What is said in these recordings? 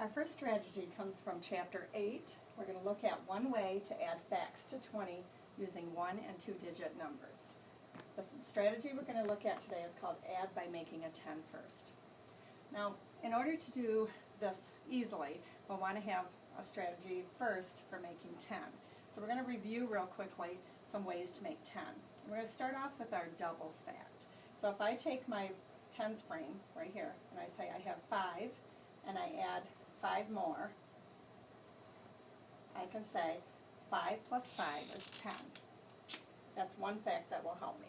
Our first strategy comes from Chapter 8. We're going to look at one way to add facts to 20 using 1- and 2-digit numbers. The strategy we're going to look at today is called Add by Making a 10 First. Now, in order to do this easily, we'll want to have a strategy first for making 10. So we're going to review real quickly some ways to make 10. We're going to start off with our doubles fact. So if I take my tens frame right here and I say I have 5 and I add 5 more, I can say 5 plus 5 is 10. That's one fact that will help me.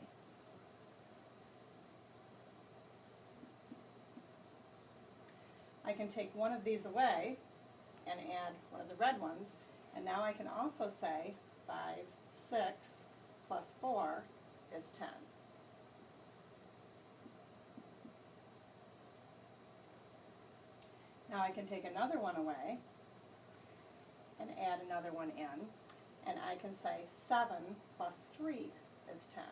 I can take one of these away and add one of the red ones, and now I can also say 5, 6 plus 4 is 10. Now I can take another one away and add another one in, and I can say 7 plus 3 is 10.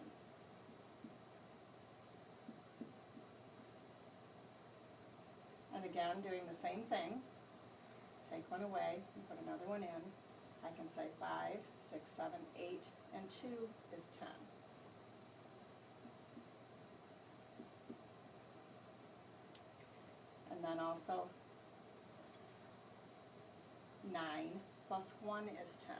And again, doing the same thing. Take one away and put another one in. I can say 5, 6, 7, 8, and 2 is 10. And then also 9 plus 1 is 10.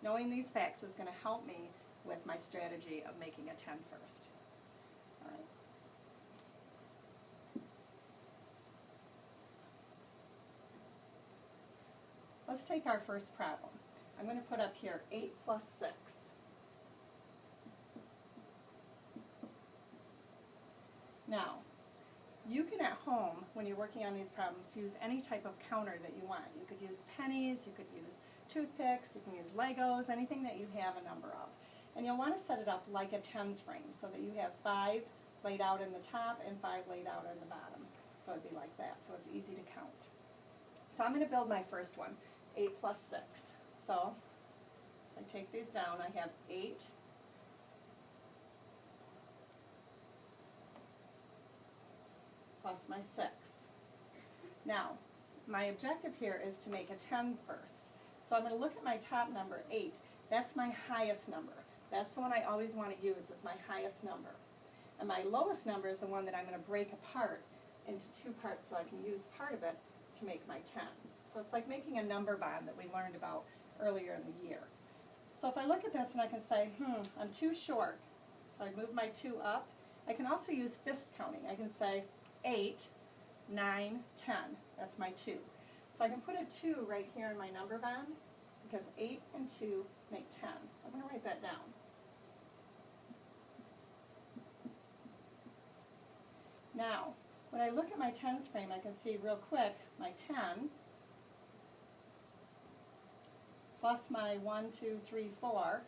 Knowing these facts is going to help me with my strategy of making a 10 first. All right. Let's take our first problem. I'm going to put up here 8 plus 6. Now, you can at home, when you're working on these problems, use any type of counter that you want. You could use pennies, you could use toothpicks, you can use Legos, anything that you have a number of. And you'll want to set it up like a tens frame so that you have 5 laid out in the top and 5 laid out in the bottom. So it'd be like that, so it's easy to count. So I'm going to build my first one, 8 plus 6. So I take these down, I have 8 plus my 6. Now, my objective here is to make a 10 first. So I'm going to look at my top number, 8. That's my highest number. That's the one I always want to use as my highest number. And my lowest number is the one that I'm going to break apart into 2 parts so I can use part of it to make my 10. So it's like making a number bond that we learned about earlier in the year. So if I look at this and I can say, I'm too short, so I move my 2 up. I can also use fist counting. I can say 8, 9, 10. That's my 2. So I can put a 2 right here in my number bond because 8 and 2 make 10. So I'm going to write that down. Now, when I look at my tens frame, I can see real quick my 10 plus my 1, 2, 3, 4.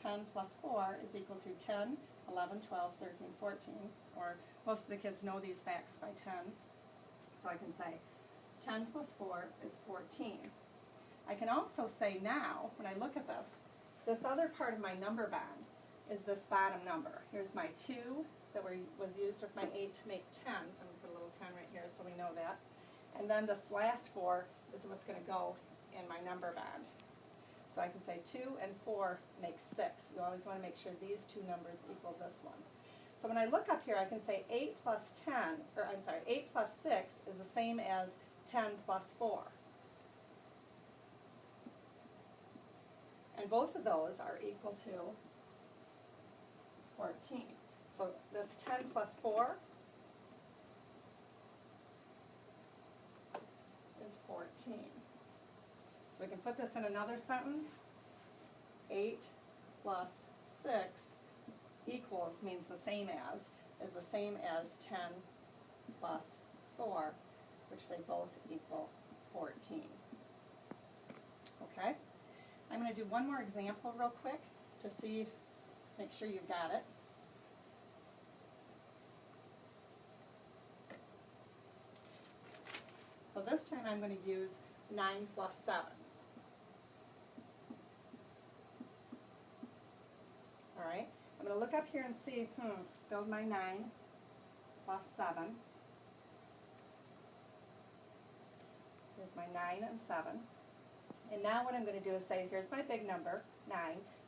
10 plus 4 is equal to 10, 11, 12, 13, 14, or most of the kids know these facts by 10. So I can say 10 plus 4 is 14. I can also say now, when I look at this other part of my number bond is this bottom number. Here's my 2 that was used with my 8 to make 10, so I'm going to put a little 10 right here so we know that. And then this last 4 is what's going to go in my number bond. So I can say 2 and 4 make 6. You always want to make sure these 2 numbers equal this one. So when I look up here, I can say 8 plus 10, or I'm sorry, 8 plus 6 is the same as 10 plus 4. And both of those are equal to 14. So this 10 plus 4 is 14. So we can put this in another sentence. 8 plus 6 equals means the same as, is the same as 10 plus 4, which they both equal 14. Okay? I'm going to do one more example real quick to see, make sure you've got it. So this time I'm going to use 9 plus 7. All right? I'm going to look up here and see, build my 9 plus 7. Here's my 9 and 7. And now what I'm going to do is say, here's my big number, 9.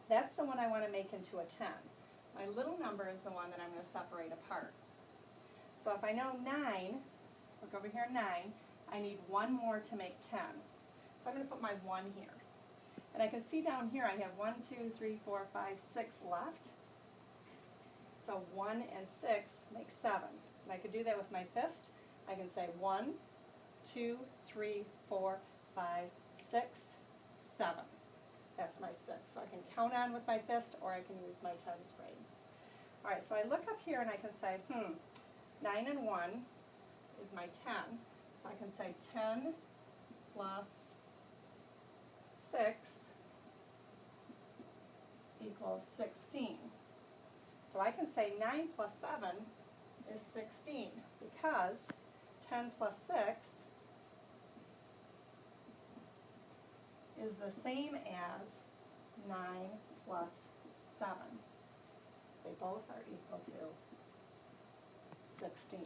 That's the one I want to make into a 10. My little number is the one that I'm going to separate apart. So if I know 9, look over here, 9, I need one more to make 10. So I'm going to put my 1 here. And I can see down here I have 1, 2, 3, 4, 5, 6 left. So 1 and 6 make 7. And I could do that with my fist. I can say 1, 2, 3, 4, 5, 6, 7. That's my 6. So I can count on with my fist, or I can use my tens frame. All right, so I look up here and I can say, 9 and 1 is my 10. So I can say 10 plus 6 equals 16. So I can say 9 plus 7 is 16 because 10 plus 6 is the same as 9 plus 7. They both are equal to 16.